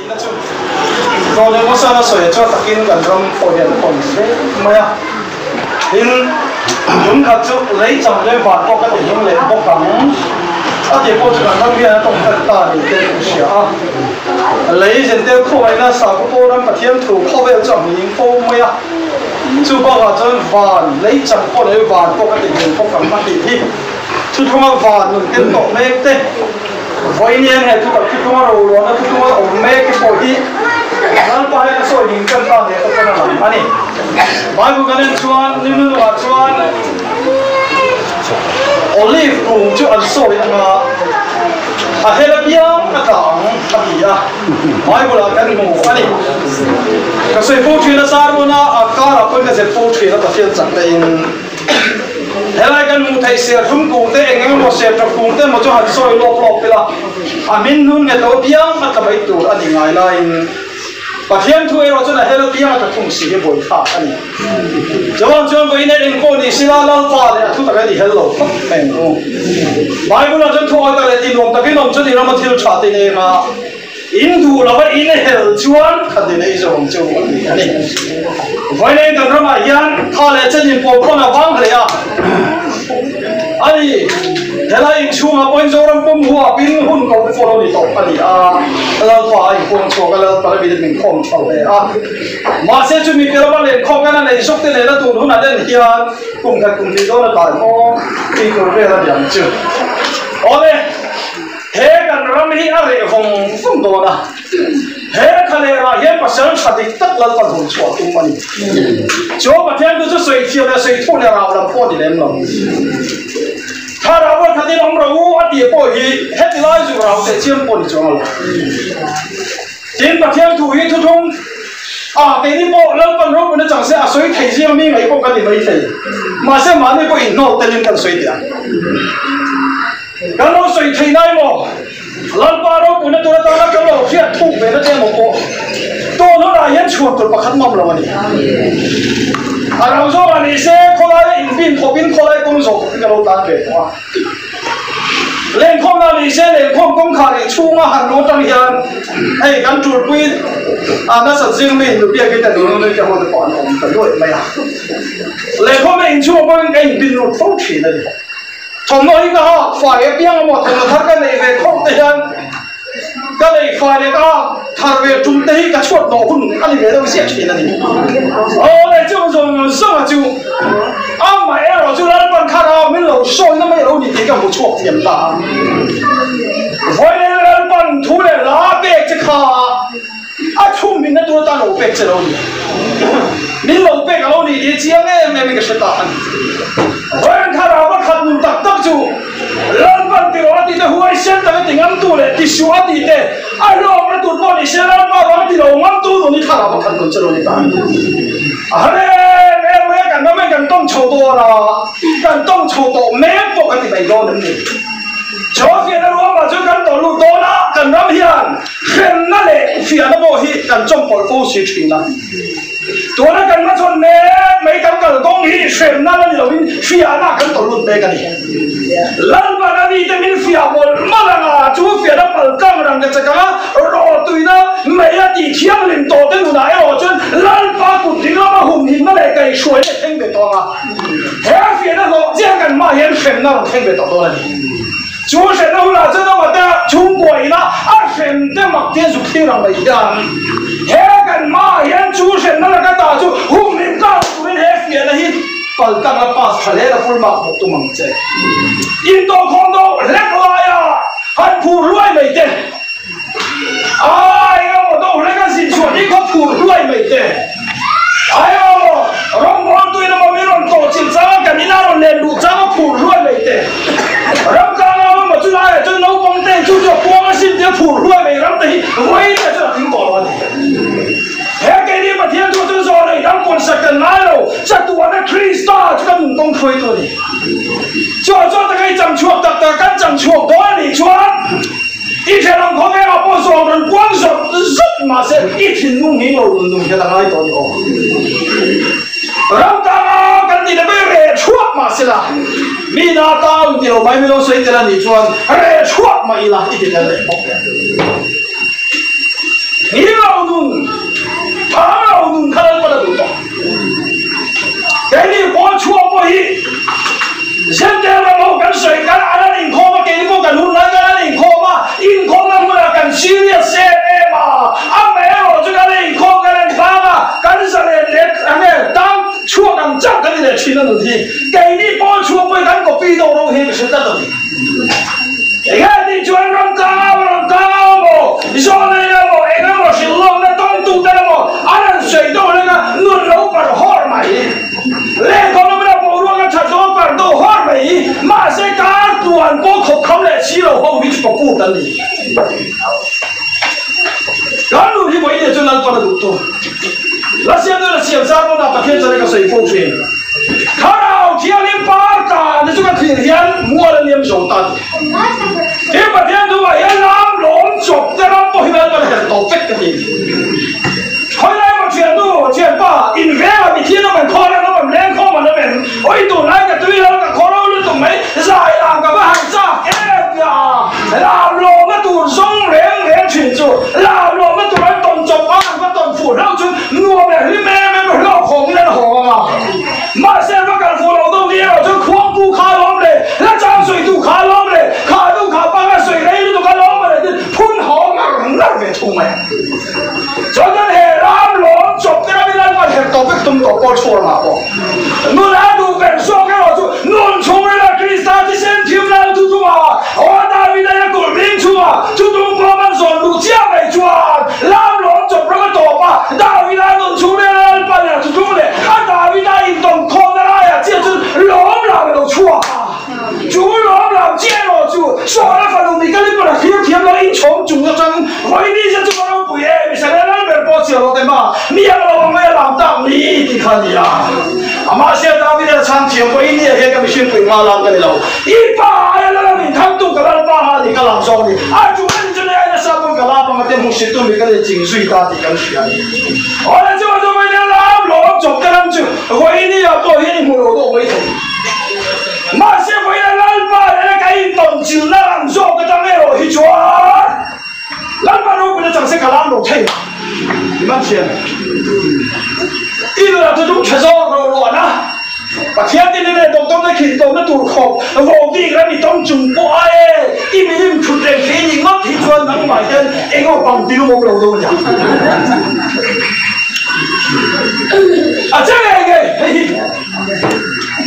na chu ko le mo sa na soi cho takin kan ram po hian kon se maya in dum kha chu lei chang le van ko ka hing le bo kang a ti ko chu kan bia tong kan ta ni te sia lei jen te ko ai na sa ko ram pathian thu kho ve chang ning ko maya chu ba ga chon van lei chang ko le van ko ka hing ko kang ma ti hi chu thoma van nun ken to mek te voi niên hệ tu tập khi chúng ta rồi nó chúng ta ổn mê cái bồi đi nó phải là soi nhìn chân ta để tôi nói làm anh bài của cái này chuan nhưng mà chuan olive cùng chú ăn soi mà hay là biang cái tảng cái gì à bài của là cái mù anh cái soi phô thủy nó sao mà nó cá là con cái soi phô thủy nó tập phiên chẳng đến thế này cái mù thầy sửa thùng cùng thế anh em một sửa tập cùng thế một chỗ hạt soi lop lop cái là mình nun nghe tao biang mà tập ấy tụ anh đi ngay lại và thiên thuê rồi cho nên hello biang mà tập thùng xì cái bồi khá anh cho với này anh cô đi xí la la pha đấy thu tập cái đi hello mềm luôn bài của nó cho thôi cái này đi nông tập cái nông cho đi nó mà thiếu chả thì này mà in thu là vậy in hello chuan khát thì này rồi châu anh với này cái nó mà yên thà là chân nhìn bộ con là vắng rồi à anh thế là in chung à bên chỗ làm bom hoa pin hun cầu phô đâu đi tàu anh là phải con số cái là phải bị mình không chịu đấy mà sẽ chúng mình cái đó lên không cái này sốc thế này là tụi nó lên hiện cùng đi đó là tại nó đi cầu về là điểm chứ ok thế cái nó mới ở đây không đó là thế cái này là hiện bây giờ chặt đi tất là phần hồn chua tung mà đi chỗ mà thiên cứ suy thiêu là suy thua là làm phô thì lên rồiถ้าเราว่าที่น้องเราอดีตพอฮีเฮ็ดไล่สู่เราแต่เชื่อมปนจงเราจีนประเทศถูกฮีทุกทุ่งแต่นี่พอเริ่มต้นรู้มันจะจังเสียสวยไทยเสียมีไหมพวกกันดีไม่ไทยมาเสียมาเนี่ยก็อินโนแต่ยังกันสวยเดียวกันเราสวยไทยได้มั้งหลังป้าเราคนนั้นตัวนั้นกันเราเชื่อถูกเป็นนั่นเองมั้งตัวนู้นอะไรยันชวนตัวประคัตมั่มเราวันนี้เราชอบอันนี้เสียคนละอินบินขบินคนละ工作กันเราตามเป็นว่าเล่นข้อนาฬิกาเล่นข้อมงคลช่วงหันโน้ตตั้งยันไอ้กันจุดปุ้ยนั่นสัตว์จริงไม่ดูเบี้ยกันแต่ดูนั่นจะว่าจะก่อนผมกันด้วยไหมล่ะเล่นข้อไม่อินช่วงก็ไอ้บินรถฟ้องฉีดเลยทำน้อยก็ฝ่ายเบี้ยหมดทั้งทักกันในเวทข้อแต่ยันก็เลยฝ่ายเนี่ยก็ทาร์เวจุ่มเตะก็ชวดหนอหุ่นอันนี้เวทต้องเสียฉีดนั่นเองโอ้เนี่ย这种什么就买了就让人看到没有说那么有你这个不错点的我呢人本土的拉贝这卡出名的多大老贝这老你你老贝个老你的这样的那个是大我人看到我看不到就人本的我的huay sen的顶安度的，的小阿弟的，老我们都帮你先人把我的老我都你看到我看到这老你大，ไม่กันไม่กันต้องโชว์ตัวละกันต้องโชว์ตัวแม้ปกติไม่โดนนี่โชว์เสียแล้วรู้ว่าจะกันตัวรู้ตัวละกันน้ำเฮียนเห็นนั่นแหละเสียแล้วโมหิกันจงปล่อยฟูสิชินะตัวนั้นกันมาชนแม่ไม่กันกันกงหิเห็นนั่นแล้วเราวินเสียน่ากันตัวรู้เบกันนี่ลันวันนี้จะมีเสียบนมาละนะจูเสียแล้วเปิดกล้องรังกันจะกันรอตุยนะไม่ได้ตีเที่ยงลิมโตเต็มหัวไหนอ๋อจนลันปากุฎที่เรามาหุ่มหินนั่นแหละไก่ช่วยเท่งไปตัวอ่ะเฮ้ยเสียแล้วเราเจ้ากันมาเห็นเห็นนั่นเท่งไปตัวนี่จูเสร็จแล้วเราจะต้องมาเดินชุ่มป่วยนะเห็นแต่มาเที่ยวสุขีรังไปยังเฮ้ยกันมาเห็นจูเสร็จนั่นแล้วก็ตาจูหุ่มหินก้าวจูเป็นเฮ้ยเสียแล้วฮิตปัลกังละปัสทะเลละฟุลมาบุกตัวมังเจอินโดคองโดเล็กลายอ่ะหันผู้รวยไม่เต็มเราต้องเล่นกันสิชวนนี่เขาผู้รวยไม่เต็มร้องบอลตัวนั้นมันไม่ร้องโตจิตจ้ากันนี่น่าร้องเล่นดูจ้าก็ผู้รวยไม่เต็มร้องกันเราไม่จุดอะไรจนเราบังเต็มจุดจะป้องสิ่งที่ผู้รวยไม่ร้องตีไว้แต่จะถึงต่อวันนี้เฮ้ยแกนี่มาเที่ยวตัวจนโซ่เลยยังคนสักกันนั่นเราจะตัวนั้นคริสต์จะกันต้องคุยตัวนี้จ่อตะไคร้จังช่วงตะกันจังช่วงตัวนี้ช่วง一天人口给阿婆说人光说人嘛是一天弄明了弄下来多的哦，人家跟你的被热出嘛是啦，你那到掉买没有水的你穿热出嘛伊啦一点点热，你 con là đủ tuổi là xem nữa là xem sao nó là thiên cho nên cái sợi phô truyền khá nào thiên liêm ba cả nên chúng ta thiên hiền mua là liêm dầu tạt thế mà thiên chúng ta hiền làm lộn chọc thế làm bao nhiêu lần là tổ phết cái gì hồi nay mà chuyện ba in vé mà bị thiên nó mình khó nó mình lên khó mà nó mình ôi tụi này cái tụi nó cái khó nó tụi mấy giải làm cái hàng trăm em ya làm lộn cái tụi sống liền chuyển chủ làm lộn cái tụi nó tổng chọc ăn cái tổng phủ lao chứ ngua mẹ đi mẹ mà lao khổng lên hồ mà xem cái cần phủ lao đâu đi rồi chứ khoang tu khá lắm đấy là trang水tu khá lắm đấy khá tu khá ba cái水đấy tu khá lắm đấy phun hồ ngắt về thu mày cho nên hệ làm lộn chọc cái đó là mà hệ tổ chức tung tổ bao chua mà bỏ nó đã đủ bền số cái đó chứ nôn chung là Christa thì xem phim nào tu tu mà ở David là cổ linh chua tu tu bao man dọn đủ chia về chua làm lộn chọc nó cái tổ mà David là nôn chung là bao nhiêu tu tu đấy David là in tổng con đó là chỉ chứ lộn làm cái đồ chua chú lộn làm chia rồi chú số là phải dùng đi cái này là kiếm nó in chống chúng nó chẳng vậy đi cho chúng nó bùi em sẽ là nó bị bỏ chiều rồi đấy mà miệng nó mới làm tạm đi thì khá gì à mà xem David là sang chiều vậy đi cái cái mình quỳ mà làm cái này đâu ít ba là mình thắng tu cái là ba thì cái làm sao đi chú mình cho nên là sao cái là mà tem một số tu mình cái này chỉnh suy ta thì cái gì à ở đây chúng mình làm lộn chọc cái làm chứ vậy đi à tôi hiện một đồ mới thôi mà xem vậy là làm ba là cái tổng chịu làm cho cái thằng này rồi chứ làm ba đâu cũng chẳng sẽ cả làm đồ thế mà tiền ít là tôi cũng chơi rồi na và thiên thì này tổng tổng cái khi tổng nó tụt khổ vô vi cái mình tổng chung qua ít mình chút tiền khi nhìn mất thì chuẩn nắng mày chân anh có bằng tiêu một đầu đâu nhỉ à这个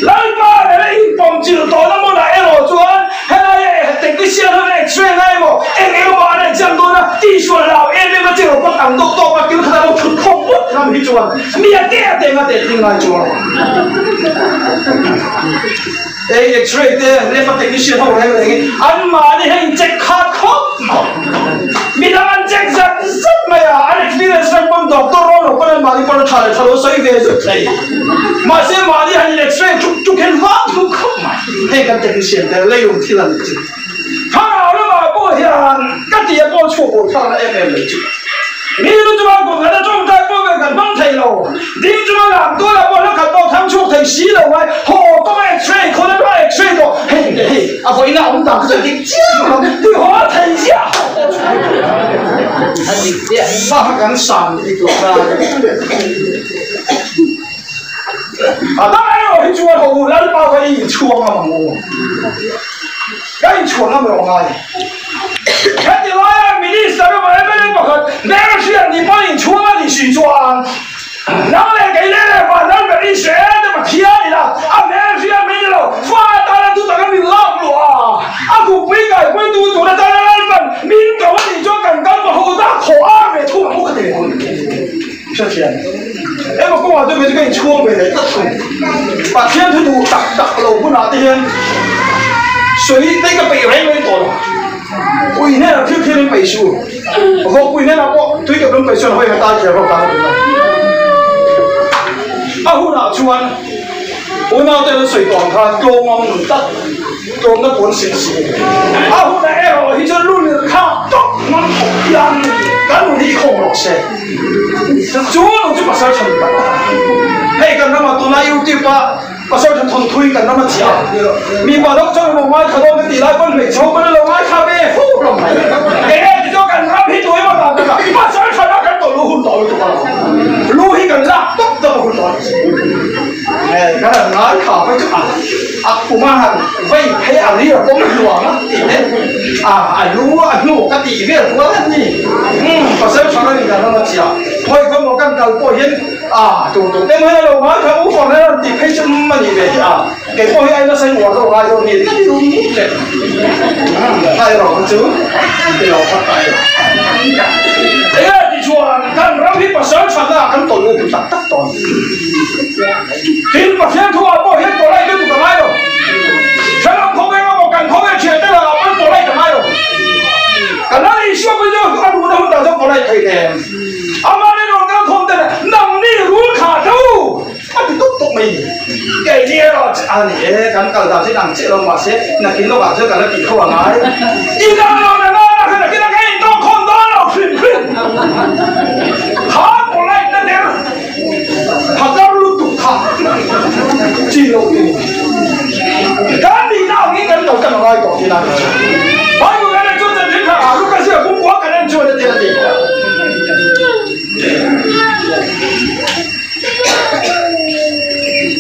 làm ba này tổng chịu tổ nó muốn lại rồi chứ hay là từng cái xe nó này chuyện này mà em ba này chẳng tôi là đi xuống lão em mà chịu bắt tặng tốt tốt mà kiểu khả năng chút không mất làm gì chứ miệng đẻ đẻ mà đẻ tiếng này chứ đây X-ray đây lấy phát từng cái xe hậu này cái anh mà đi hành check khát khóc mình đang ăn check rất mày à anh experience sang bằng doctor rồi có nên mà đi con thằng thằng nó xây về rồi này mà xem mà đi hành X-ray chụp hình vắt cũng không mà hay cái từng cái xe đây lấy用thì làm gì thằng nào nó mà bố thì cái gì bố chụp bố thằng em lấy chứ你都这么讲，那状态不跟跟帮提咯？你这么难过了，我那看到他们出提死了喂，好多 X-ray， 可能都 X-ray 到，嘿嘿，阿婆，那我们当时你讲，对我提下，那敢闪的多啦！啊，当然了，你做好，那你包括你窗啊嘛我，梗窗啊没有爱。看见来米粒啥都没得不可，那个是你帮你出嘛你去装，然后呢给那把那个你学的嘛天你了，啊那个是没得了，发达了都大概没拉不啊，啊古不改不都做的在那份，民搞你就刚刚把好大口啊没吐不可能，是钱，哎我讲话对不对？给你出没得，把天推都打了不拿的天，水那个北人没多了。quỳ này là thiếu lên bảy xu, vô quỳ này là có tuy cái bên bảy xu là hơi ta chỉ vào cái này. À hôm nào chuan, hôm nào tới水塘看多么唔得，多么本事事。啊hôm nay em rồi cho luôn được看，都乜人，梗會啲空落聲，做到就把手成品。嘿，咁啊，到那 YouTube 啊。把手上同推緊咁樣子啊！面話到將龍眼頭當啲地拉分微草嗰啲龍眼卡咩？呼龍嚟！你做緊啱起到一個大㗎，把手上攞緊到攞款袋做啊！攞起緊啦，篤到款袋。誒，梗係眼卡俾咗啊！古媽係喂喺阿呢度幫佢話乜嘢？啊，阿攞個地咩攞得呢？把手上攞緊咁樣子啊！可以講我跟舊波先啊，做點解龍眼頭冇放喺度地批出乜？啊，给过去爱那生活都还有你，那你都唔得，太老咗，你又不大啦。你看你说，看让你把手穿啊，咁短就得短。天把天土啊，不天过来就不干嘛咯？全部口碑我干口碑全得了，我过来干嘛咯？咁那你说不就按我那么大就过来可以的？阿妈那种 anh ấy cắn cờ đào sẽ đằng chết đâu mà sẽ là kiến nó bảo cho cả nó bị khổ ngái đi ra đâu là nó là cái nó không đó đâu khuyên hả của lại nó đẹp thật ra luôn tụt thẳng chi lâu đi cái gì nào nghĩ cái đầu chân là ai có gì nào bao nhiêu cái này cho chân chính thà lúc cái gì cũng có cái này chưa được tiền gì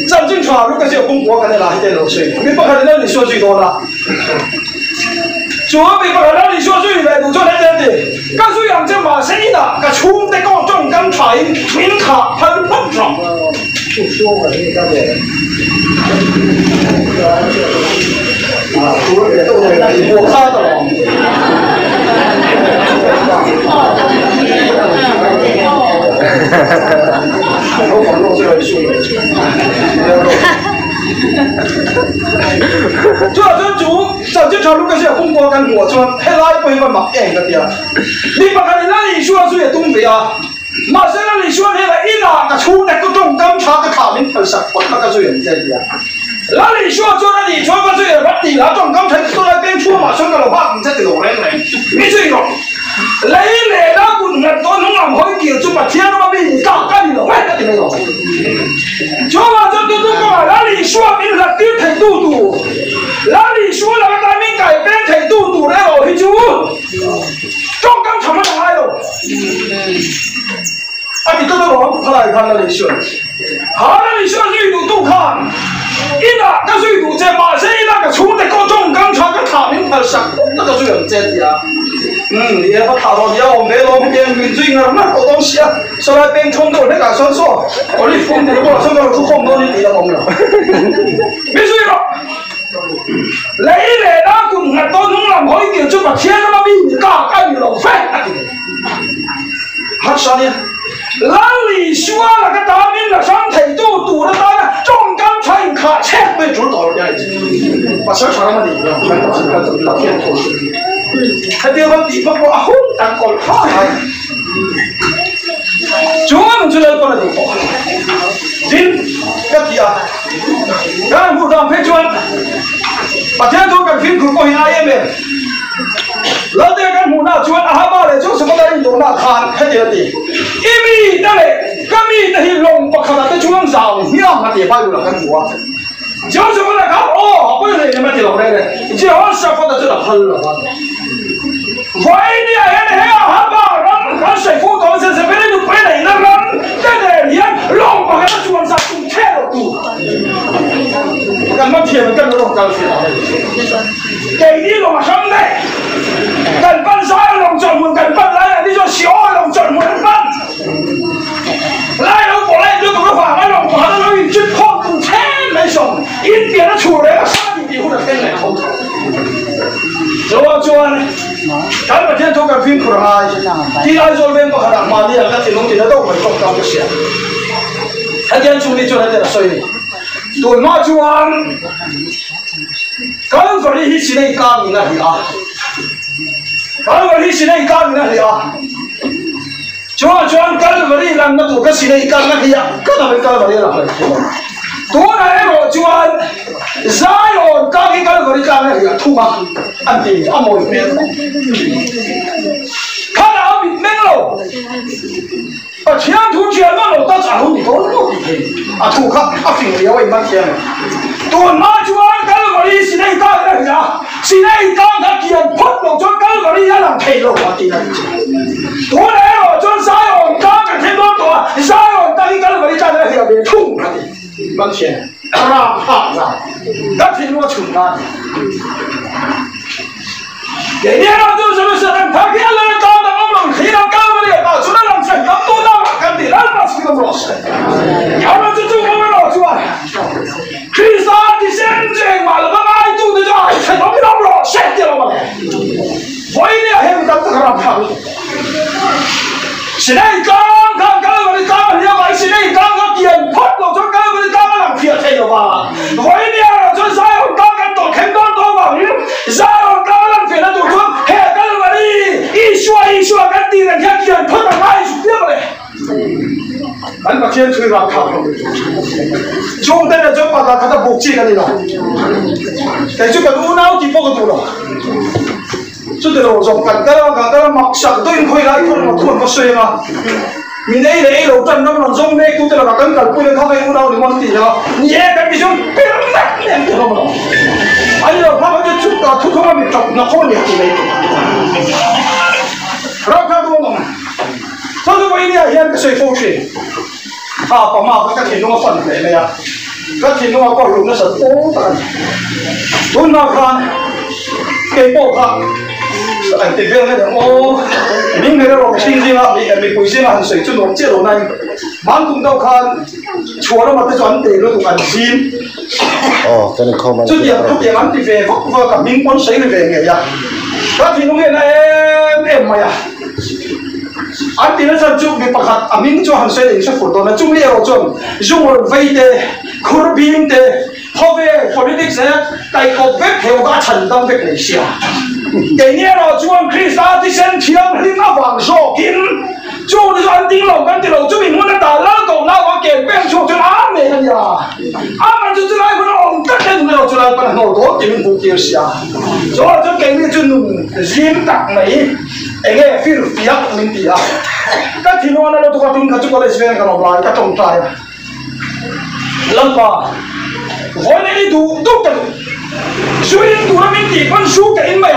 真正传入这些公国，可能哪一点漏水？你不可能让你说最多了。做你不可能让你说最来，你做来真的。告诉杨振马谁的？个冲的高中刚才明卡很碰上。不说我那个的。啊，我看到了。我网络这个书，做真主，就正常，如果是公国跟我做，黑拉一般嘛，硬个点。你不看你那里说是东北啊，马上那里说你来一拿个出那个中刚查个卡名很少，我那个是人在的。那里说做那里说个是人地啦，中刚才说那边出马上个老话，你这个老人来，没这个。你嚟啦，我唔係當中南海叫做乜天啊嘛？邊家跟住喂，一定沒有。就話這都講，那你說邊個邊睇嘟嘟？那你說那個大面改邊睇嘟嘟咧？我去做，中間怎麼來咯？啊，你這個我不來看那你說，好，那你說水度都看，一那個水度在馬上那個出的個中間查個卡名頭上，那個水唔正的啊。你也不讨论要我没弄点原罪啊，那好东西啊，说来边冲动那个说说，我你疯的我说个出空多你都懵了，没水了。你嚟啦，佢唔係當中南海叫做乜天啊嘛？邊家跟住浪費，黑啥呢？那你說那個大面的上體都堵了大了，中間才卡車被主導了，把小船那麼離了，看怎麼老天頭。喺地方地方我好難講下，仲有唔知你講嚟點講？點一啲啊？有人互相批准，把天都跟貧苦過去挨咩？老爹跟互那准阿爸嚟做什麼嘅用那看喺啲啲，一米得嚟，今米得去龍北口得中央上，咩啊？地方有人跟我。就是我来看哦，不是你们听懂的嘞，只要是放到这了，喷了吧。为你啊，你还要喊吧，让水夫高先生，别人就回来了，对对，你看龙把他中上中切了肚，干嘛贴了跟着龙高去了？给你龙兄弟，跟奔山龙专门跟奔来，你说小龙专门奔，来龙过来就这个话，来龙把他龙一直泡中切。没上，一点的出来了，啥地比或者天来头头。做呢，咱们天都跟贫苦的哈，第二做边不可能嘛，你那个天龙天的都会做到这些。还天处理做那点水，对嘛做啊？刚说你是那家人那里啊，刚说你是那家人那里啊。做刚说你人那多个是那家那里啊，个那边刚说你人。多来我jual Zion kaki kalau beri kami ya tuh anti amoy kalau abis melo tiang tuh lo tak tahu ni tuh lo tuh kak afing dia wei macam tuh jual kalau beri sini kaki ya sini kaki kian pot lo jual kalau beri ya lang kilo mati lagi tuh来我jual Zion kaki天多多Zion kaki kalau beri kami ya dia tuh bằng tiền ra hạ ra các thiên hoa chủ ngàn để đi làm cho sự sự thành thác kia lên cao là ông lòng khí nào cao mà để bảo chúng nó làm chuyện giống tôi đâu cần để làm mà chỉ có một nhau nó chúng không có lo cho khi sao thì xem chuyện mà là ai tu được cho phải có cái đâu lo xét cho mà với này hem tập tất cả làm现在刚我的刚要买现在刚点破了就刚我的刚两撇开了吧回来就啥有刚多看多网友啥有刚两撇的就说嘿刚我的一说跟敌人看点破了买出掉了咱们 thiên thui ra khảo chúng ta là chúng ta đã buộc chi cái này rồi cái chúng ta u não thì bao cái rồi chúng ta rồi dùng cái đó mặc sẵn tôi khơi lại không có suy mà mình đây lấy đầu chân nó còn dùng đây chúng ta là cái bùi lên thao u não thì món gì đó nhẹ cái chúng biết nặng em thì không đâu anh là bao nhiêu chúng ta thu không bị chọc nó không nhẹ thì đấy rồi các bạn懂所以我一定要演个水风水啊，宝妈个天龙分类呀，个天龙个用的是多的，我那看给报看，哎，这边那个哦，明天我星星啊，没贵星啊，水就弄这路那，满公都看，错了嘛，得转地路都安心。哦，真的靠嘛。这点不点安地方，我个民官谁的人呀？个天龙那哎妈呀！anh tin là sao chụp bị bắt hạt, mình cho hàng xe để sẽ phổ đó là chụp nhiều rồi, dùng một vây de, Corbyn de, họ về politics này, tại có vết theo cả thành tâm vết này xia, cái này là chuan Chris thì sen thiang linh áp vàng số kín, chú thì anh tin lòng cái điều chú mình muốn đã lá cổ lá và kẹt bên chú cho ám này anh ya, ám chú lại vẫn ông tất nhiên là chú lại vẫn nổi đó thì mình cũng kia xia, cho cái này chú riêng đặc này. Anh nghe phim phiến mình thì các thiên hoa nó tụi chúng ta chụp lại xem cái nào lại các trong trai lần qua với này đủ đủ cái suy nghĩ tụi mình thì con số cái in mày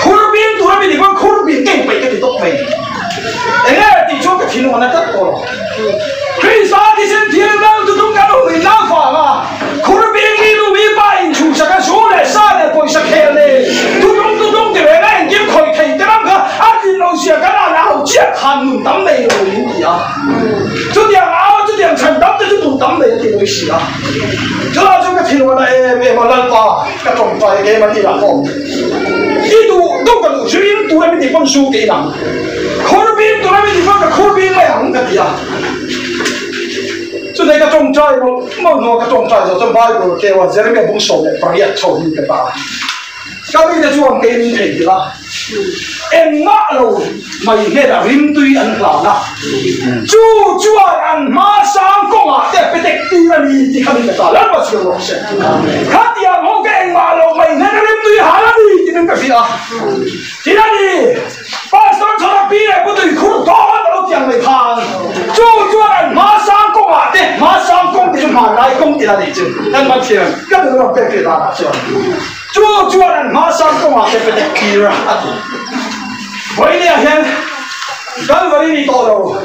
khối biên tụi mình thì con khối biên cái bảy cái thì tốt mày anh nghe thì cho cái thiên hoa nó tất rồi khi sao thì xem thiên lang tụi chúng ta nó bị lao phá mà khối biên đi luôn bị bay chủ sẽ cái số này sao này bồi sẽ khéo này tụi chúng thì về đây kiếm khỏi thầy cái lắm cả anh thì nói chuyện cái nào chết hẳn tấm này rồi những gì à chú điểm áo chú điểm thành tấm chú tụt tấm này thì nói gì à chú là chú cái thiên hoa này về mà lần qua cái trồng trái cái mà thì là không đi tụ đâu có đủ chú yên tụ em đi con su kỹ năng khối biên tụ em đi con cái khối biên này hẳn cái gì à chú này cái trồng trái mà nó cái trồng trái rồi trong bài của kêu là Jeremy bung sổ này phải hiện trồng như cái bà các bây giờ chú ăn cái gì thì là em ngã rồi mày nghe là rim tuy ăn lão nè chú ăn má sang công à để bị tịch đi là đi thì không được ta lắm mà chưa được sẽ khác gì à không cái em ngã rồi mày nghe là rim tuy hả đi thì đừng cái gì à thì là đi pastor cho nó bị này có tụi khủng to nó tiếng này than chú ăn má sang công à để má sang công thì chúng mà lại công thì là gì chứ nên mà thiền cái đó là cái đó là chứ chú ăn má sang công à để bị tịch đi ra vậy nè hiện cái vấn đề to đâu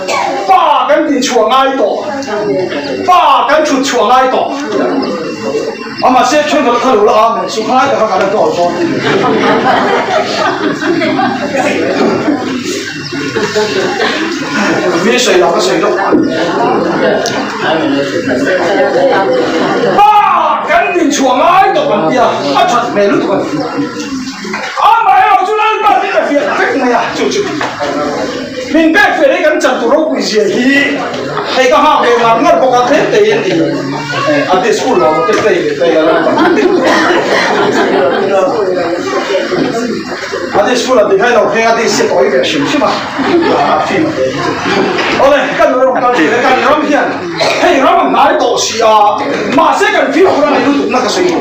ba cái tiền chuồng ai to ba cái chuột chuồng ai to mà xếp chuyên vật khởi là mình xuống hai cái cái to to vì谁老个谁都ba cái tiền chuồng ai to bằng kia thật mẹ lúc còn chú nói ba cái việc phết này à chú mình biết về đấy cái trận tụi nó bị gì thì hay có hàng về làm ngất bọc thế tiền thì ở đây school là cái đây là ở đây school là thì hay là hay ở đây sẽ có cái gì chứ mà phim ở đây cái nó làm cái cái nó hiện hay nó làm nói tổ sĩ à mà sẽ cần phim của nó này nó cái gì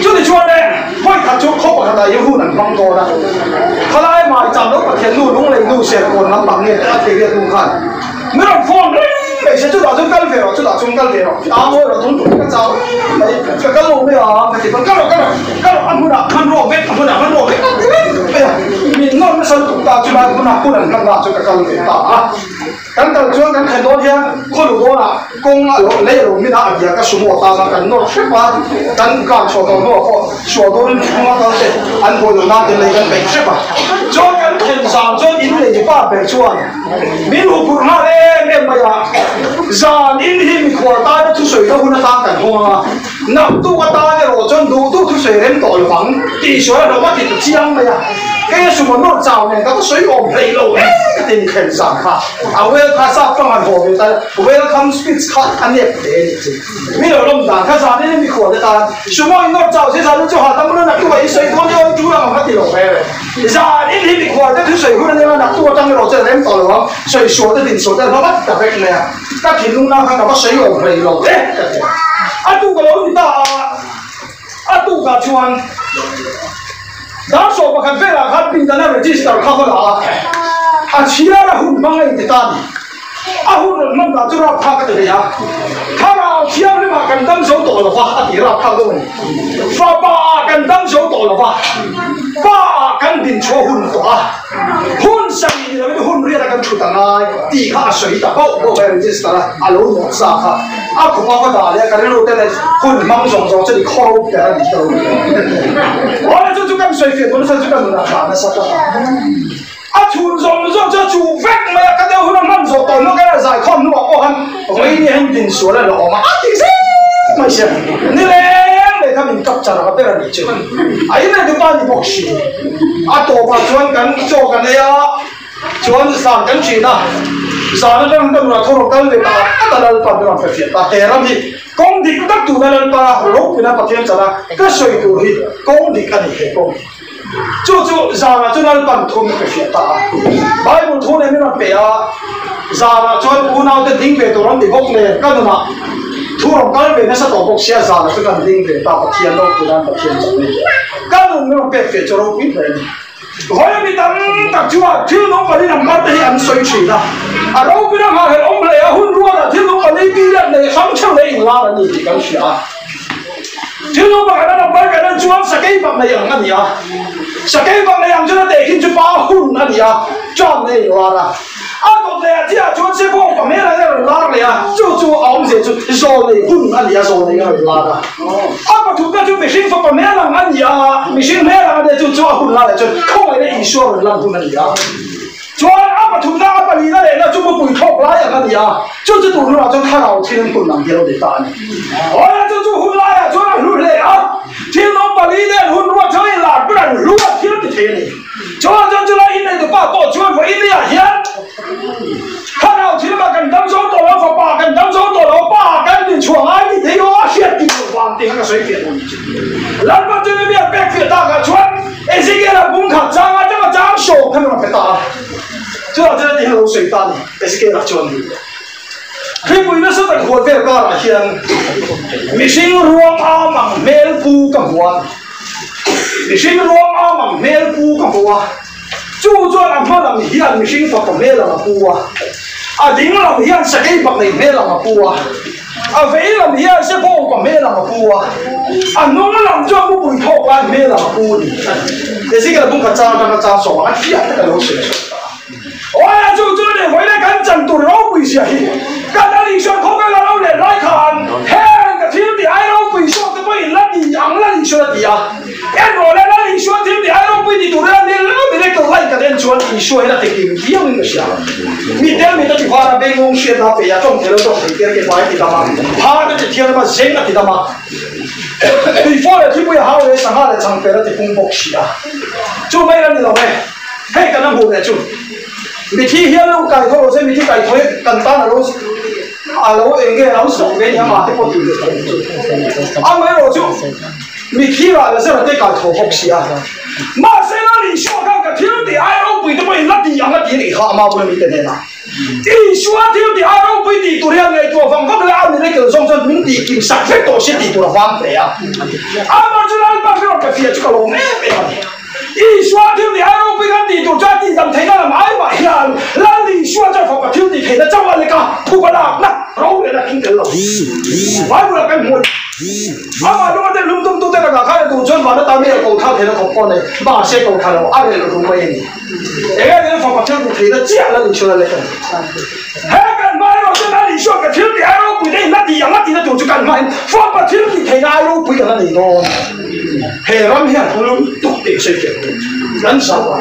chú thì cho đây phải thật chú khó bảo là yêu hôn là không có đâuเขาได้มาจำแล้วก็เขียนนู่นเลยนู่นเสียคนน้ำบังเนี่ยอาทิตย์เรียนนู่นขันไม่ต้องฟ้องเลยไม่ใช่จุดด่าจุดกันเฟรอจุดด่าจุดกันเฟรอตามว่าเราทุ่งทุ่งกันเจ้าไม่ก็ลงไม่อ่ะไม่ติดก็ลงอันพูดอ่ะมันรอเวทอันพูดอ่ะมันรอเวทไม่มีน้องไม่สนตุกตาจุดด่าพูดอ่ะกันด่าจุดกันเฟรตากันแต่ช่วงกันแค่โดนเทียนคนรู้ว่ากงอ่ะเลี้ยงไม่ได้อะไรก็สมมติตากันโน้ตใช่ป่ะกันการชดตัวโน้ตก็ชดตัวนี่คือว่าตอนเด็กอันพูดอยู่นั่นเลยกันเป็นใช่ป่ะช่วงกันเห็นสามช่วงอินเลยป้าเป็นช่วงมีลูกผู้มาเล่เนี่ยมาอย่างจานอินที่มีขวดตาทุกสิ่งก็คุณตากันหัวนับตู้ก็ตาเนี่ยเราจนดูตู้ทุกสิ่งเล่นต่อยฝังตีสวยเราว่าติดเชียงมาอย่างแค่สมมติโน้ตเจ้าเนี่ยก็水我唔理路嘅， tin khen sang kha welcome sa pangan ho mi ta welcome speech kha ane te mi lo lom dan kha sa ni mi kho de ta sumo ingot chao se sa chu ha tam lo na tu ai sei thon yo chu la ma ti lo pe sa ni mi kho de tu sei hu na na tu tang lo che rem to lo sei so de din so de ba ta pe ne ta ki lu na kha ba sei lo pe lo de a tu ko lo ta a tu ka chuan đã số mà khán giả khán bình tĩnh là register khá là chia ra hun mang lại thì ta đi hun mang ra cho ra khá cái gì à khá là chia ra mà cần tâm số tổ là hoa thì ra khá cái gì và ba cần tâm số tổ là hoa ba cần bình số hun tổ hun sang thì là cái hun riêng là cần chủ tầng này thì khá sấy ta bao về register là alo một sa khá cũng có cái đó cái này đây hun mang giống giống cho đi khó cái này đâu chúng ta suy phiền muốn sao chúng ta muốn làm nó sao chủ dùng cho chủ vét mà cái điều nó nằm rồi tồn nó cái là giải con nó bảo hắn mấy đi hem tiền số là nó mà thì gì mà xem nên để thằng mình cặp chặt nó cái là gì chứ ấy này chúng ta đi bóc xì tổ bà chuan cần cho cái này chuan sản cái gì đó sản nó đang là thô cái người ta là toàn là phải phiền ta thế làm gì công đi tất tụ là ta lúc thì nó bắt tiền chả là cái sợi tụ thì công đi cái này công chú giờ là chú nó bằng thôn cái phiền ta bài một thôn này mới là bể giờ là chú u nào để dính về tụ nó đi bốc này cái đó mà thu lòng cái về nó sẽ tổ bốc xe giờ là chú cần dính về ta bắt tiền đâu thì nó bắt tiền chả này cái đó mới là bể phiền cho nó biết về hỏi là bị tận tập chú thiếu nó phải đi nằm mắt để ăn suy chỉ là đâu biết là hệ ông này hun rua là thiếu nó phải đi đi này sống trong này là gì thì cái gì thiếu nó phải nó nằm mắt cái nó chú ăn sạch cái bạc này ăn cái gì sạch cái bạc này ăn cho nó để khi chú ba hun cái gì cho này là còn này chỉ là chú ăn xe bò còn mấy là cái lá này chú ống gì chú rồi này hun cái gì rồi này cái lá mà chúng ta chú bị sinh phục còn mấy là cái gì mình sinh mấy là cái chú hun lá này chú không phải để insure rồi làm hun cái gì chú mà chúng ta mà đi ra đây là chú mới bùi thóc lá cái gì chú tụi nó là chú khai đầu thiên hun làm gì đâu để ta này chú hun lá chú là hun này thiên nó mà đi đây hun nó chơi là cái là hun thiên thì thế này chú là in này tụi ba tổ chú phải in này hiện khai đầu thiên mà cần tâm số tổ nó phải ba cần tâm số tổ nó ba cần tiền chuồng ai thì thấy nó hiện thì hoàn tiền cái水tiền lần mà chú mới biết biết việc ta cái chuyện ấy cái là cũng khẩn trương á chứ mà trắng sổ cái mà phải ta chú là真的很有水单ấy cái là chuyện gì khi bây giờ sẽ phải về cái là hiện mình sinh ruộng bằng mel phu cầm quan mình sinh ruộng bằng mel phu cầm quan chú cho làm sao làm hiện mình sinh phật bằng mel làm phu đỉnh làm hiện sẽ cái bằng này mel làm phu vậy làm hiện sẽ phong bằng mel làm phu nó làm cho cái bụi thóc làm mel làm phu đi ấy cái là cũng cả cha sổ anh hiện cái là水我呀，就这里回来赶整堵老鬼些，干那里说空个老人来看，嘿，个天地爱老鬼说的不因那里养那里说的呀，哎，我来那里说天地爱老鬼的堵那里那里个来个人说你说那得给一样的想，你点没得句话那边公学那边呀，种田了种田点给买的嘛，他那就天他妈谁那的嘛，对方的天不要好的，上下来长辈那就公博士啊，就没了你懂没？嘿，跟他冇得做。มีที่เฮียลูกไก่เขาใช้มีที่ไก่เขากันตั้งเราเองเราส่งไปยังมาที่พอดีไม่รู้จุมีที่ว่าเราจะได้ไก่เขาพกเสียมาเส้นนั้น你说看个天地爱老鬼都没那地养那地里哈嘛不能มีแต่เนี่ยนะ你说天地爱老鬼地ตัวเรื่องไงตัวฟังก็ไม่เอาในเกิดสองจนมี地กินสักแค่ตัวเสีย地ตัวละฟังไปมาจุฬาบ้านเราก็เสียจุกโลแม่ไป一说天地爱老鬼跟地ตัวจ้า地人睇到買埋呀，那你說在佛個天地其實周圍你講鋪個啦，嗱老嘅啦傾緊路，買回來梗唔會。嘛如果你諗都得啦，睇到將話都打咩高頭其實學幫你，馬些高頭咯，你老鬼嘢，而家你佛個天地其實只係你出嚟你嘅，係緊買咯，即係你說個天地愛老鬼你那地人那地都做緊買，佛個天地其實愛老鬼嘅你咯，係諗起人好獨地水嘅。忍受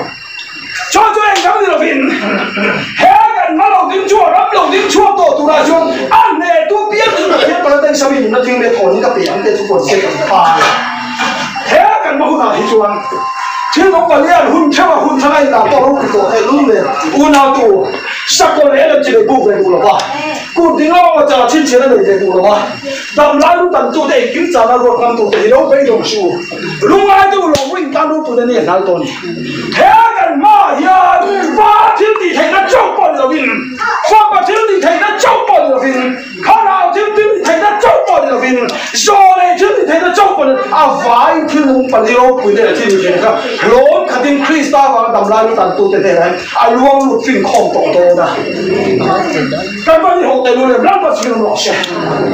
再人講呢度邊，係人馬路點錯，咁路點錯多到啦咗，你都邊一邊個都上面唔得聽你同一個邊嘅都過識咁快，係人冇大氣做， thiên ông bà liên hun theo mà hun thằng này là to lúc tổ hay lúc này u nào tụ sắc con này là chỉ để buộc về tụ là ba cụ tiếng ông mà trả chín là để tụ là ba đầm lá lúc tận tụ để kiếm trả là rồi làm tụ để đâu phải đồng xu lúc ai tụ lòng mình tan lúc tụ để này nào tụ này thếกันmà ya ba thiên thì thấy nó chọc bọn là vin phong ba thiên thì thấy nó chọc bọn là vin khá nào thiên thì thấy nó chọc bọn là vin rồi này thiên thì thấy nó chọc bọn à vài thiên ông bà liên ông đây là thiên thì thấy không lối khát tiếng Christa và đầm lá lúc tận tụ để này à luang lúc phim không tổ tổ đó các bạn đi học tại luôn làm bắt phim nó sẽ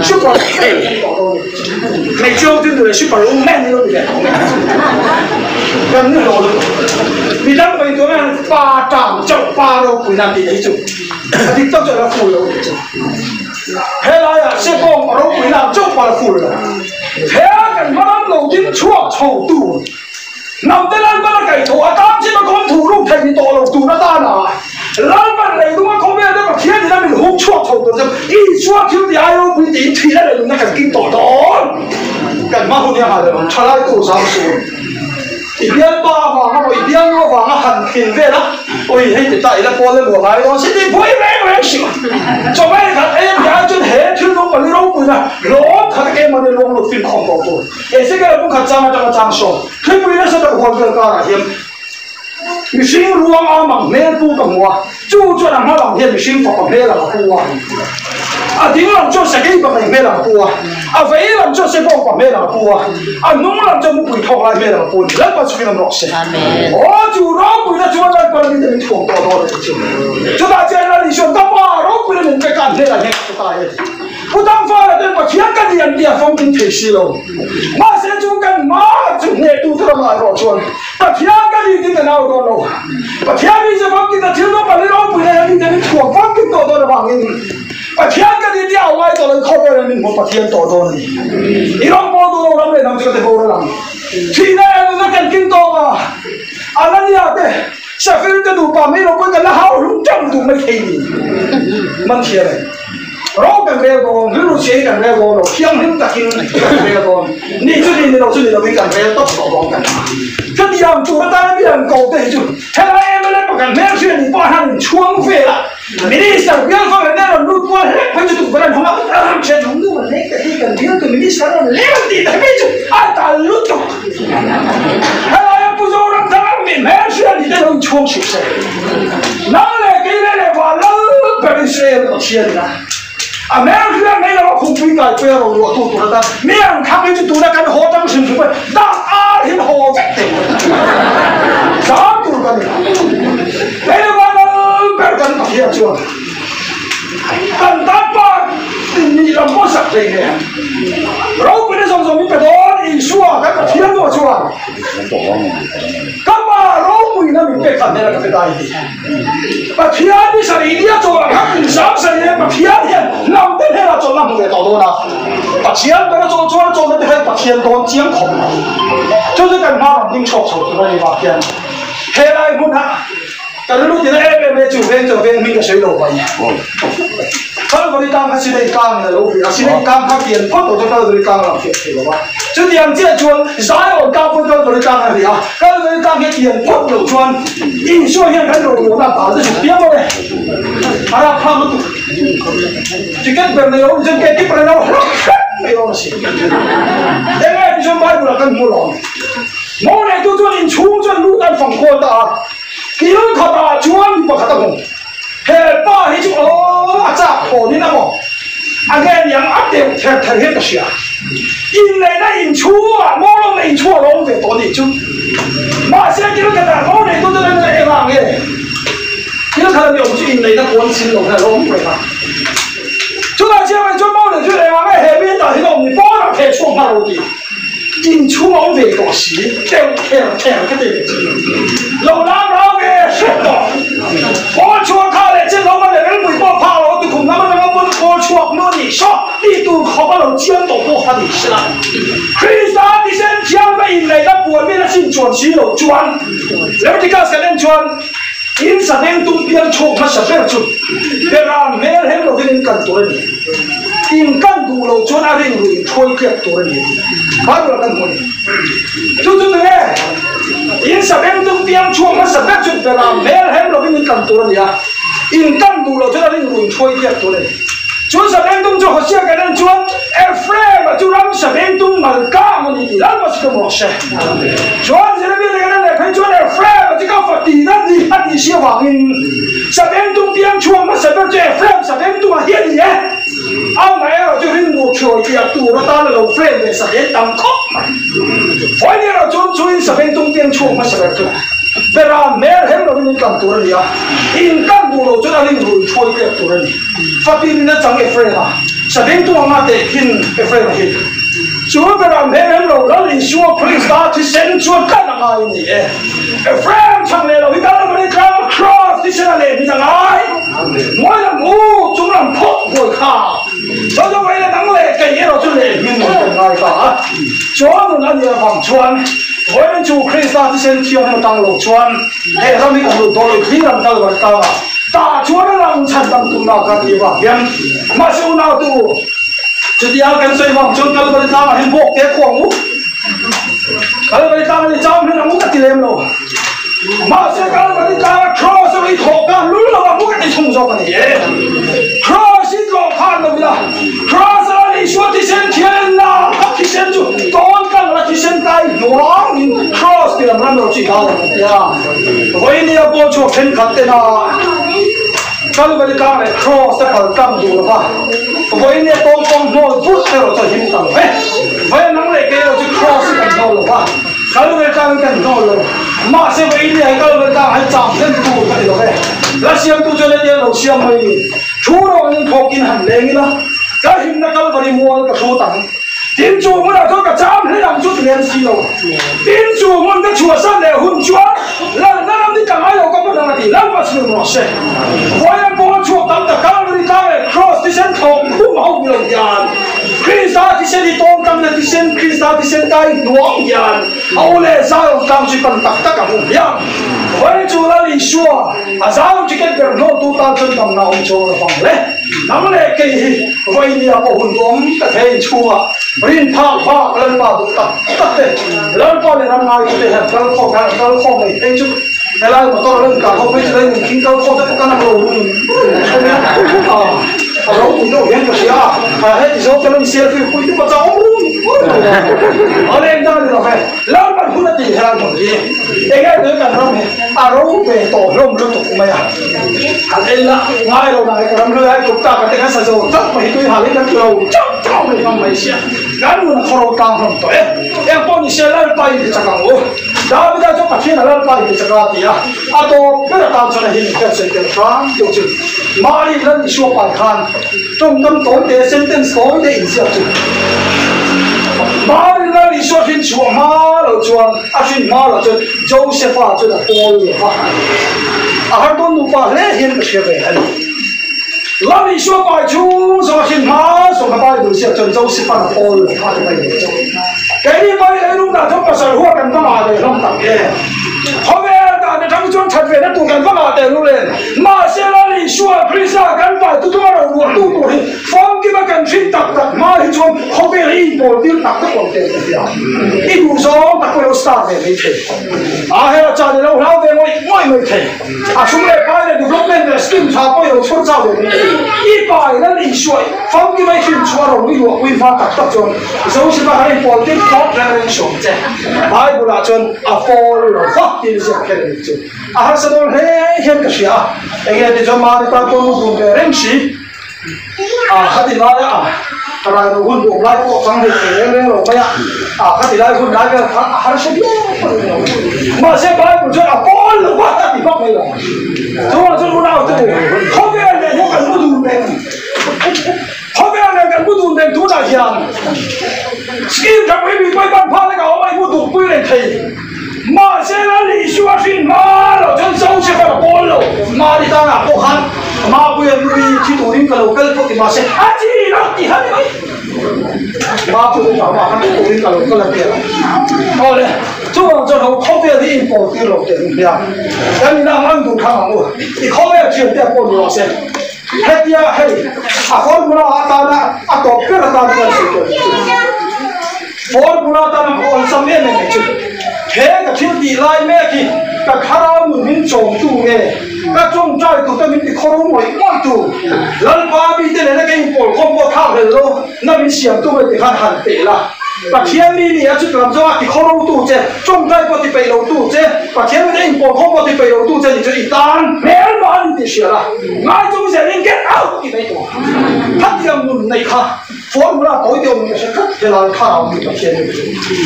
super này chưa tin được super man luôn vậy gần như rồi vì đang bây giờ là ba trăm triệu ba đâu cũng làm gì đấy chứ thì tao cho nó phụ rồi thế là sẽ có mà đâu cũng làm chút mà phụ rồi thế cần mà làm đầu tiên chua chầu tù nằm tới lên bắt cái thủ à tám chứ mà con thủ lúc thành tổ lộc tù nó ta nào lên bắt này đúng không biết nó khiến thì nó mình hút chua chầu tù ý chua thiếu thì ai đâu bị tí thì là nó cần kinh tổ đó cần mà hôm nay mà được cho lại tù sao xuống ibian ba vàng nó ibian nó vàng nó hành tiền về đó ôi hay thì tại là qua lên mùa này đó sẽ đi vui vẻ vẻ xíu cho mấy thằng em nhà trên hệ thiên long mà đi đâu cũng là lỗ thằng em mà đi long lục phim không có rồi em sẽ cái cũng khát cha mà trong trang số khi bây giờ sẽ được hoàn toàn cả là hiểm mình sinh ruộng à mà mẹ tu cầm hoa chú cho làm làm hiểm mình sinh phật mẹ là hoa à tiếng làm cho sẽ cái bằng mẹ là hoa à vậy làm cho sẽ bằng mẹ là hoa à nung làm cho một bụi thọ lại mẹ là hoa rất là suy làm rõ sẽ chú đó bụi nó chú lại quan đi đến thuộc đó đó chú ta chơi là đi xuống tao mà đó bụi nó mình cái cản thế là nhẹ chú ta ấy不当发了，对吧？天干的人地方跟退息了，马上就跟马就那都他妈老说，把天干的给他闹到了，把天干这方给他听到把那老不来，你那错方给到了方给你，把天干的掉歪到了，靠边人民我把天到到你，你让包到了，让人他们这个包了，现在那跟跟到啊，啊那你啊对，下飞的都把没老不跟那好容正都没给你，问题嘞。rõ càng về còn nếu nó sẽ càng về còn nó khiêng những cả kia càng về còn đi chút đi đâu chút đi đâu bị càng về tốc độ còn càng cái gì làm chủ nó ta biết làm cầu tệ chứ thế là em mới lấy một càng mẹ chuyện thì bao hàng chuông về là mình đi sao biết không phải là nút qua hết phải chụp cái này không có chuyện không được mà lấy cái gì cần biết từ mình đi sao nó lấy gì đấy biết chứ ai ta lút chụp thế là em bây giờ đang thằng mình mẹ chuyện thì đây là chuông chụp xe nó là cái này là vào lâu phải đi xe nó tiền là à mẹ cái này là không phải cái quê rồi tụi ta mẹ thằng ấy tụi ta cái họ đang sinh sống ta à hiện họ vẽ tiền sao tụi ta đây là nó bé cần kia chưa cần ta ba thì làm có sạch gì nè rồi bây giờ xong mình phải đó đi xua các cái thiên rồi xua các bà rồi mình nó mình phải cần đây là cái gì mà thiên đi sao đi cho các mình sáng sao đi mà thiên thì làm thế là cho làm người tao đó mà thiên bây giờ cho nó thì phải thiên đón chiến khổng cho nên cái mà mình chọc chọc cái này mà thiên thế này muốn hả cái lúc thì em chủ viên mình cái水路vậy không có đi cam hay xin đi cam là lúc vì xin đi cam khác tiền phát đồ cho tôi đi cam làm việc thì là vậy chứ tiền chia chuan giá ở cam phân tôi đi cam là gì à cái đi cam cái tiền phát đồ chuan in số hiện cái đồ nó làm bảo cái tiếng rồi à là tham nó chỉ cái bên này ông dân cái bên nàyไม่รู้สิแต่ไงที่ฉันไปบุญกันมุลอนมองในตัวนี้ชูจนรู้กันฝั่งโคตากินข้าวตาชวนปะขัดงเฮ้ป้าให้จุโอ้อาจารย์โอ้นี่นะบอกอันนี้ยังอัปเดตแทนเห็นก็เสียอินเลยนะอินชัวมองลงในอินชัวลงไปตัวนี้จุมาเสียกินกันแต่มองในตัวนี้เองอ่ะเงี้ยกินข้าวเดียวจุอินเลยนะคนชิ้นลงนะลงไปนะ就那些位做某人出来话，我下面但是我唔帮人开创下路的，因出往回个时，掉个地，老老嘅说道，我错卡咧，即老闆嚟緊回波拍落，我同他們兩個我錯冇你說，呢度可不能將到多下你是啦。其實啲先將俾人嚟嘅半邊先轉起路轉，兩隻腳實練轉。因實練東邊錯，乜實練轉，別人咩喺度俾你跟到你。in kan du lo chon a ring ru thoi klep tur ni ba ro kan mon chu ne in sa bem tum piang chuang ma sa bet chut bela mer hem lo bin kan tur ni ya in kan du lo chon a ring ru thoi klep tur ni chu sa bem tum cho hosia ka dan chuan Ephraim chu ram sa bem tum mal ka mo ni la ma ska mo she chuan zira bi le na phe chuan Ephraim ti ka fa ti na ni ha ti sia wa in sa bem tum piang chuang ma sa bet Ephraim sa bem tum a hian ni ao này ở chỗ hình ngũ chuột thì tụ nó ta là đầu phê về sập đến tầm khóc phải như là chốn chui sập đến tung tiền chuột mà sập đến về ra mẹ hết rồi mình cầm tụ rồi à in căn bộ đồ chỗ nào hình ngũ chuột thì tụ rồi phát tin nó chẳng cái phê à sập đến tung mà để hin cái phê mà hin chúa về ra mẹ hết rồi đó là chúa Christ thì sen chúa căn là ai nhỉ Ephraim chẳng lẽ là vì cái đó mình cầm cross thì sẽ là lệ vì chẳng ai mỗi lần ngu chúng làm phốt ngồi khà cho vậy là nắng lệ cái gì đó cho lệ nhưng mà không ai cả chúa mình ăn nhiều bằng chuan với nên chủ Christ thì sen thiêu nó tăng lộc chuan để ra mình ăn đồ lộc khi làm sao mà ta chúa nó làm chặt bằng tụi nào cả thì vào hiền mà siêu nào tu chỉ đi ăn cái xoay vòng chuan cái bên ta mà hình bộ cái khoang mũ cái bên ta mình chăm nên là mũ cái tiền em rồi mà sẽ cái bên ta cross với thọ cái lú là mà mũ cái tiền không cho cái gì cross ít lo khan đâu là cross là đi xuống thì sen thiên na các thì sen chú tôn cái là thì sen tay loang cross thì làm rồi chỉ đạo ya với này bộ cho khen khát thế nào cái bên ta này cross sẽ phải cam đủ là với này tôn tôn nói phút theo cho hiểm tăng với năng lực cái đó chỉ cross cái đó là cái bên ta cái đó là mà sẽ với này cái bên ta hay chạm lên tu cái đó vậy là xem tu cho nên là xem mấy chú nó những thọ kinh hành lên đó cái hình nó cái bên mua cái số tặng tiền chủ muốn là tôi cả trăm hay làm chút tiền gì đâu tiền chủ muốn cái chùa sang để hôn chúa là nó làm đi cả ai đâu có bao giờ thì làm mà sự nó sẽ với em bỏ chùa tặng tất cả người ta này cross thì sen thọ cũng mau nhiều tiền Christ thì sen đi tôn tăng thì sen Christ thì sen tay nuông tiền ao lệ sao tăng chỉ cần tất cả hùng yang với chủ là lý xua à sao chỉ cần việc nó tu ta chân tầm nào cho là bằng lệ nắm lệ cái với nhà bộ hồn đốm cái thầy chùa rin phá lần mà được tất thế lần qua để làm ngay để hết lần không này thấy chứ cái này mà tôi lần cả không biết lên mình kinh câu không chắc có năng lượng à rồi cũng đâu biết cái gì à hết thì số cái lần selfie cũng không có ở đây ra được rồi lần mà cũng là gì hay là gì cái này nữa cần không à rồi về tổ rồng liên tục mày à đây là ngay đầu này cái làm lưới chúng ta cái cái sử dụng rất mấy cái hàng lên đầu trong mình không mấy xe gắn luôn khâu tăng không tuổi em có những xe lên bay thì chắc không đó bây giờ chúng ta khi nào lên bay thì chắc là gì à à tôi biết là tao cho này hiện cái sự kiện phá điều chỉnh mà đi lên xuống bài khan trung tâm tối để sentence tối để in siêu chỉnh mà đi lên xuống hiện xuống mà rồi chuan à xin mà rồi chuan Joseph cho là Paul rồi ha à hai con đủ ba lẽ hiện cái chuyện về làm đi xuống bài chú rồi hiện mà xuống cái bài đủ siêu chuan Joseph và Paul rồi ha cái này cái này bài ấy lúc nào chúng ta sẽ hoa cần vào để làm tập cái hôm nay ta thằng chuan thật về nó tụ cần vào để lúc lên mà sẽ là đi xuống Christ cần phải tụ tụ rồi tụ đi phong cái mà cần xin tập mà đi chuan hôm nay đi bộ tiêu tập các công tiền gì à ít đủ số tập cái start về mấy thế à hay là cha đi đâu lao về mấy thế à chúng này bài này development là skim tháp có nhiều xuất ra về ít bài nó đi xuống phong cái mà xin chuan rồi đi luộc quy pha tập chuan dấu sẽ là hay bộ tiêu top generation chứ bài bộ là chuan à fall rồi phát tiền sẽ cái này chứ à hay sao hey hiện cái gì à cái này cho mà đi ta có một cái rem gì à khát đi lại à cái này nó hôn buộc lại có sang được cái này rồi bây à khát đi lại hôn lại cái hay sẽ biết mà sẽ bài của cho là fall rồi quá thì bắt này rồi chúng ta chúng nào tự không biết này nó cần mua đồ đèn không biết này cần mua đồ đèn chúng ta hiện skim các quý vị quay bàn pha cái ông ấy mua đồ quý này thì mà sẽ là lý xua xin mà rồi chân sâu sẽ phải bol rồi mà đi ta là bộ hắn mà bây giờ đi chỉ tụi mình cái lúc thì mà sẽ à chi nó thì hết đấy mà tụi mình bảo mà tụi mình cái lúc tiền thôi đấy chúng ta cho nó không biết đi import cái lúc tiền gì à cái mình đang ăn đủ khang rồi thì không biết chuyện tiền bol rồi sẽ hết ya hay formula ta na atop ke ta na formula ta na on sam ne ne chu he ka thil ti lai me ki ka kharau mun min chom tu nge ka chom chai tu ta min ti khoro moi moi tu lal pa bi te le ke pol khom bo tha le lo na min siam tu me ti khan han te la bà thiên mi ni chú làm cho thì không lâu tu chứ trong đây có thì phải lâu tu chứ bà thiên mi anh bỏ không có thì phải lâu tu chứ thì cho ít tan mẹ bạn thì sửa là ngay trong giờ nên get out thì đấy thôi thắt yang muốn này khá formula tối điều mình sẽ cắt thì là khá nào thì bà thiên mi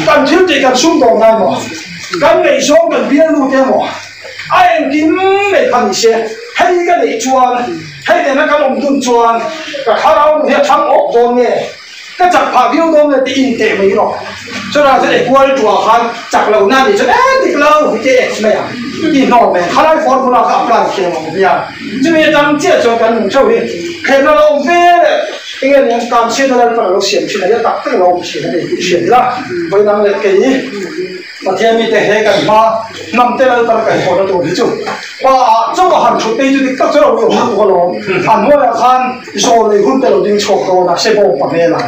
cần thiếu thì cần xung đột này mà cần ngày số cần biến luôn thế mà ai em kiếm này cần gì hay cái này chuan hay để nó cái lòng tuân chuan cả khá nào thì thắng ốc rồi nghe cái chặt phá phiêu đó là tiền tệ mấy rồi, cho nên sẽ để qua chùa han chặt lâu na thì cho thì lâu thì cái này à, thì nó này, khai lại formula cả plan kia mà bây giờ, chứ bây giờ đang chia cho cái mình châu đi, cái nó ông về, cái người này काम से nó phải nó xiên thì nó đặt cái lâu xiên này xiên là, với năng lực cái gì, mà thiên mi thế hệ cái mà nằm thế là tao cái hồ nó tụi đi chứ, và trong cái hành chuột đây chứ thì các chỗ nào cũng không có lo, hành mua là khan, rồi thì hôm tới là đi chọc đồ là sẽ bỏ bằng này là.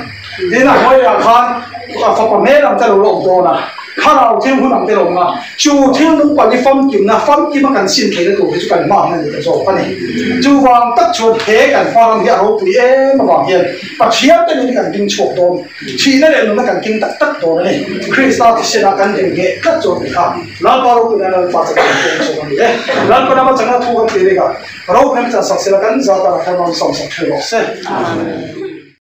đi nào mới là khan phật phẩm hết làm cho lồng đồ nè khá là thêm hơn làm cho lồng à chú thêm những quản lý phong kiểm là phong kiểm mà cần xin thấy được thì chú cần mang này để rồi cái này chú vàng tất chuột thế cần pha làm việc hậu tùy em mà vàng hiền và chiết cái này cần kinh chuột đồ chỉ nó để nó cần kinh tất đồ này Christa thì sẽ là cần kinh nghệ cắt chuột thì khác làm bao lâu thì nó phát triển kinh chuột này làm bao năm chẳng là thu cái gì cả rồi nên là sẽ là cần ra ta là theo lòng sống sạch theo lối